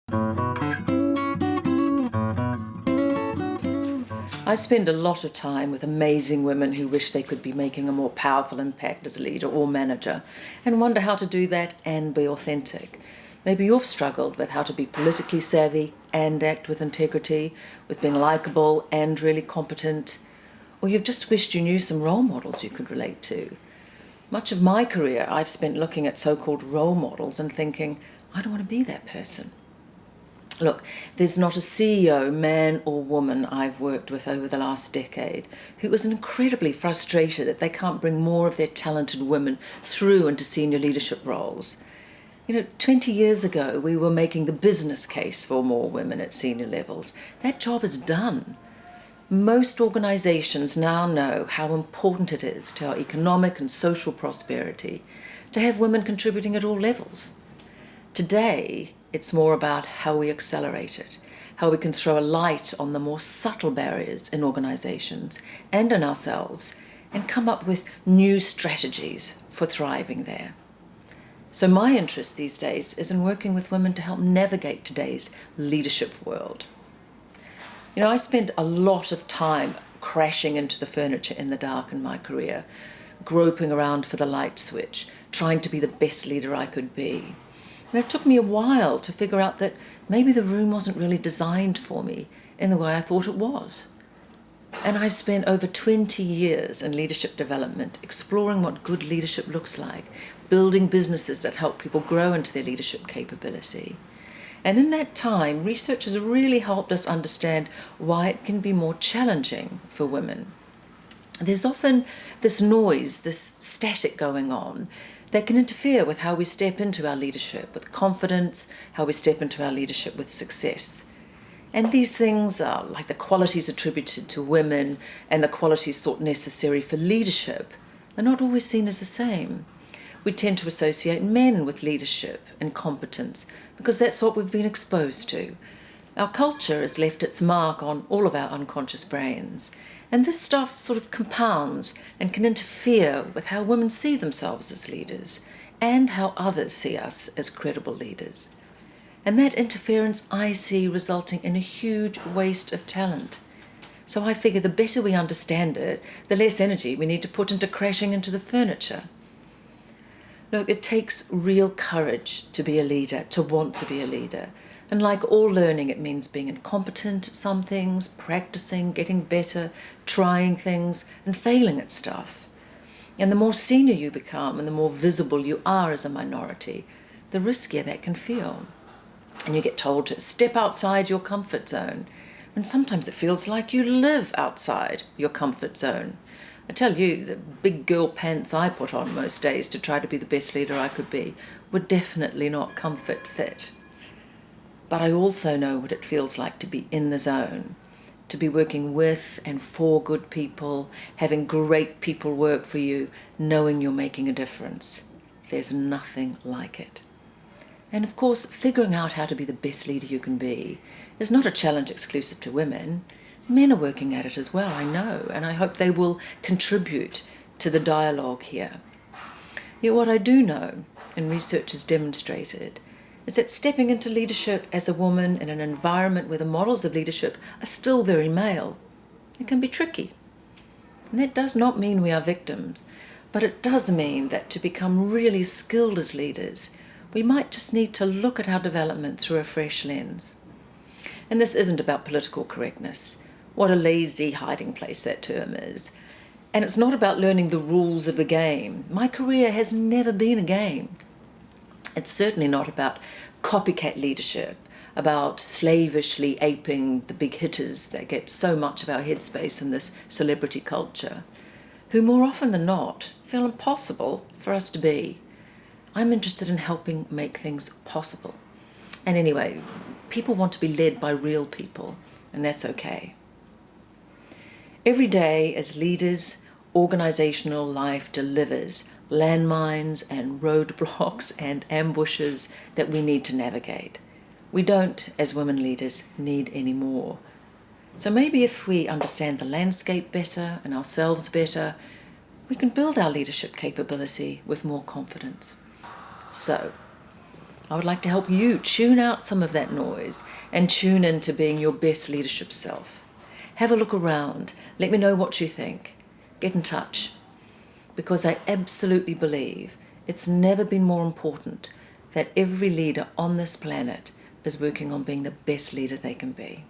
I spend a lot of time with amazing women who wish they could be making a more powerful impact as a leader or manager and wonder how to do that and be authentic. Maybe you've struggled with how to be politically savvy and act with integrity, with being likable and really competent, or you've just wished you knew some role models you could relate to. Much of my career I've spent looking at so-called role models and thinking, I don't want to be that person. Look, there's not a CEO, man or woman, I've worked with over the last decade who is incredibly frustrated that they can't bring more of their talented women through into senior leadership roles. 20 years ago, we were making the business case for more women at senior levels. That job is done. Most organizations now know how important it is to our economic and social prosperity to have women contributing at all levels. Today, it's more about how we accelerate it, how we can throw a light on the more subtle barriers in organizations and in ourselves, and come up with new strategies for thriving there. So my interest these days is in working with women to help navigate today's leadership world. I spent a lot of time crashing into the furniture in the dark in my career, groping around for the light switch, trying to be the best leader I could be. And it took me a while to figure out that maybe the room wasn't really designed for me in the way I thought it was. And I've spent over 20 years in leadership development, exploring what good leadership looks like, building businesses that help people grow into their leadership capability. And in that time, research has really helped us understand why it can be more challenging for women. There's often this noise, this static going on, that can interfere with how we step into our leadership with confidence, how we step into our leadership with success. And these things are like the qualities attributed to women and the qualities thought necessary for leadership are not always seen as the same. We tend to associate men with leadership and competence because that's what we've been exposed to. Our culture has left its mark on all of our unconscious brains. And this stuff sort of compounds and can interfere with how women see themselves as leaders and how others see us as credible leaders. And that interference I see resulting in a huge waste of talent. So I figure the better we understand it, the less energy we need to put into crashing into the furniture. Look, it takes real courage to be a leader, to want to be a leader. And like all learning, it means being incompetent at some things, practicing, getting better, trying things, and failing at stuff. And the more senior you become and the more visible you are as a minority, the riskier that can feel. And you get told to step outside your comfort zone. And sometimes it feels like you live outside your comfort zone. I tell you, the big girl pants I put on most days to try to be the best leader I could be were definitely not comfort fit. But I also know what it feels like to be in the zone, to be working with and for good people, having great people work for you, knowing you're making a difference. There's nothing like it. And of course, figuring out how to be the best leader you can be is not a challenge exclusive to women. Men are working at it as well, I know, and I hope they will contribute to the dialogue here. Yet what I do know, and research has demonstrated, is that stepping into leadership as a woman in an environment where the models of leadership are still very male, it can be tricky. And that does not mean we are victims, but it does mean that to become really skilled as leaders, we might just need to look at our development through a fresh lens. And this isn't about political correctness. What a lazy hiding place that term is. And it's not about learning the rules of the game. My career has never been a game. It's certainly not about copycat leadership, about slavishly aping the big hitters that get so much of our headspace in this celebrity culture, who more often than not feel impossible for us to be. I'm interested in helping make things possible. And anyway, people want to be led by real people, and that's okay. Every day as leaders, organizational life delivers landmines and roadblocks and ambushes that we need to navigate. We don't, as women leaders, need any more. So maybe if we understand the landscape better and ourselves better, we can build our leadership capability with more confidence. So, I would like to help you tune out some of that noise and tune into being your best leadership self. Have a look around. Let me know what you think. Get in touch. Because I absolutely believe it's never been more important that every leader on this planet is working on being the best leader they can be.